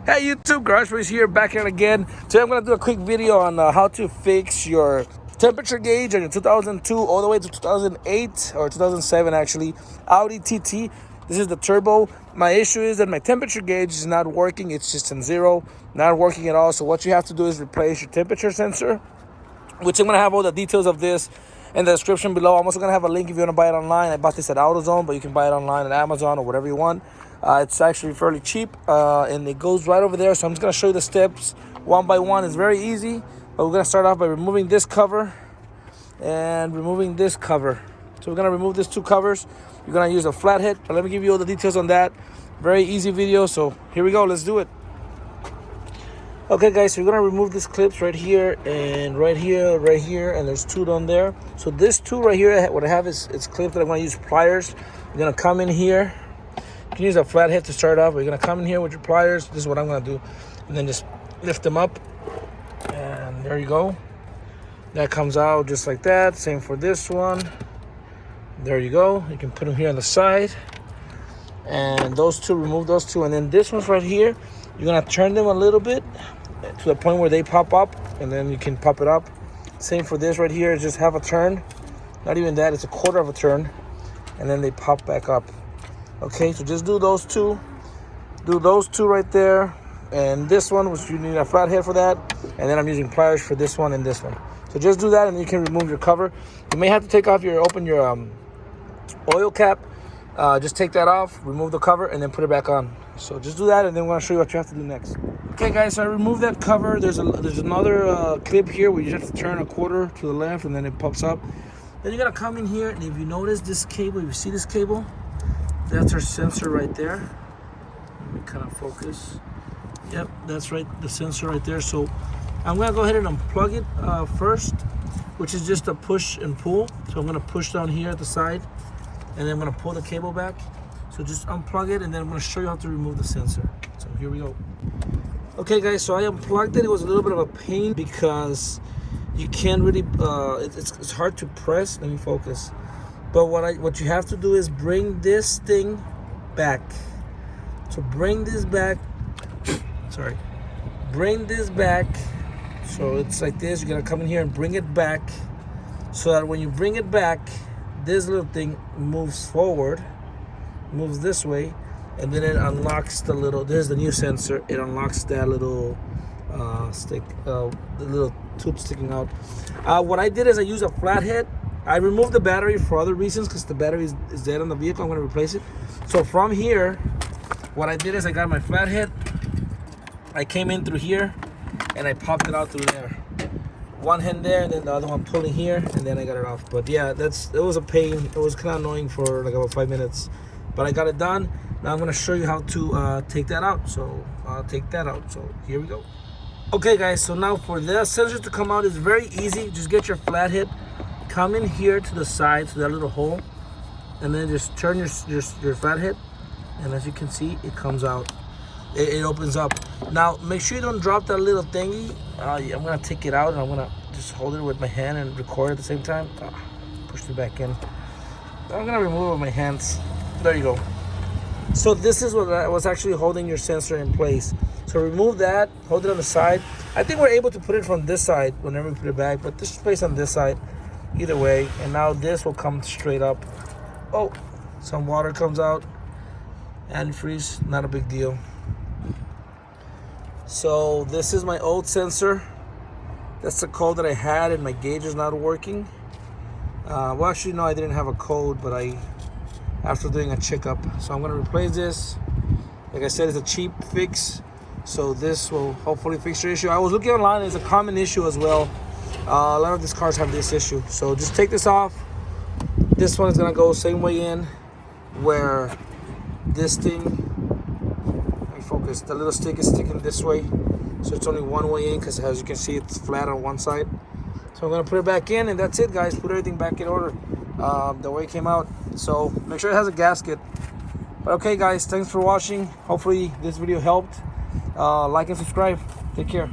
Hey YouTube, Garage Boys here, back at it again. Today I'm going to do a quick video on how to fix your temperature gauge on your 2002 all the way to 2008 or 2007 actually Audi TT. This is the turbo. My issue is that my temperature gauge is not working. It's just in zero, not working at all. So what you have to do is replace your temperature sensor, which I'm going to have all the details of this in the description below. I'm also going to have a link if you want to buy it online. I bought this at AutoZone, but you can buy it online at Amazon or whatever you want. It's actually fairly cheap, and it goes right over there. So I'm just going to show you the steps one by one. It's very easy, but we're going to start off by removing this cover and removing this cover. So we're going to remove these two covers. You're going to use a flathead, but let me give you all the details on that. Very easy video, so here we go. Let's do it. Okay guys, so you're gonna remove these clips right here and right here, and there's two down there. So this two right here, what I have is it's clips that I'm gonna use pliers. You're gonna come in here. You can use a flathead to start off, but you're gonna come in here with your pliers. This is what I'm gonna do. And then just lift them up. And there you go. That comes out just like that. Same for this one. There you go. You can put them here on the side. And those two, remove those two. And then this one's right here. You're gonna turn them a little bit to the point where they pop up, and then you can pop it up. Same for this right here, just have a turn. Not even that, it's a quarter of a turn, and then they pop back up. Okay, so just do those two. Do those two right there, and this one, which you need a flathead for that, and then I'm using pliers for this one and this one. So just do that, and you can remove your cover. You may have to take off open your oil cap. Just take that off, remove the cover, and then put it back on. So just do that, and then I'm going to show you what you have to do next. Okay guys, so I removed that cover. There's another clip here where you just have to turn a quarter to the left, and then it pops up. Then you're going to come in here, and if you notice this cable, if you see this cable, that's our sensor right there. Let me kind of focus. Yep, that's right, the sensor right there. So I'm going to go ahead and unplug it first, which is just a push and pull. So I'm going to push down here at the side, and then I'm going to pull the cable back. So just unplug it, and then I'm going to show you how to remove the sensor. So here we go. Okay guys, so I unplugged it. It was a little bit of a pain because you can't really, it's hard to press. Let me focus. But what you have to do is bring this thing back. So bring this back, sorry. Bring this back. So it's like this, you're going to come in here and bring it back, so that when you bring it back, this little thing moves forward, moves this way, and then it unlocks the little, this is the new sensor, it unlocks that little stick, the little tube sticking out. What I did is I used a flathead. I removed the battery for other reasons because the battery is dead on the vehicle. I'm going to replace it. So from here, what I did is I got my flathead, I came in through here, and I popped it out through there. One hand there, and then the other one pulling here, and then I got it off. But yeah, it was a pain. It was kind of annoying for like about 5 minutes, but I got it done. Now I'm going to show you how to take that out. So I'll take that out. So here we go. Okay guys, so now for the sensor to come out is very easy. Just get your flathead, come in here to the side, to that little hole, and then just turn your flathead, and as you can see, it comes out. It opens up. Now make sure you don't drop that little thingy. I'm gonna take it out, and I'm gonna just hold it with my hand and record at the same time. Push it back in. I'm gonna remove it with my hands. There you go. So this is what was actually holding your sensor in place. So remove that, hold it on the side. I think we're able to put it from this side whenever we put it back, but this is placed on this side either way. And now this will come straight up. Oh, some water comes out. Antifreeze, not a big deal. So this is my old sensor. That's the code that I had, and my gauge is not working. Well, actually, no, I didn't have a code, but after doing a checkup. So I'm gonna replace this. Like I said, it's a cheap fix. So this will hopefully fix your issue. I was looking online, it's a common issue as well. A lot of these cars have this issue. So just take this off. This one is gonna go same way in, where this thing, focus, the little stick is sticking this way, so it's only one way in, because as you can see, it's flat on one side. So I'm gonna put it back in, and that's it guys. Put everything back in order the way it came out. So make sure it has a gasket. But okay guys, thanks for watching. Hopefully this video helped. Like and subscribe. Take care.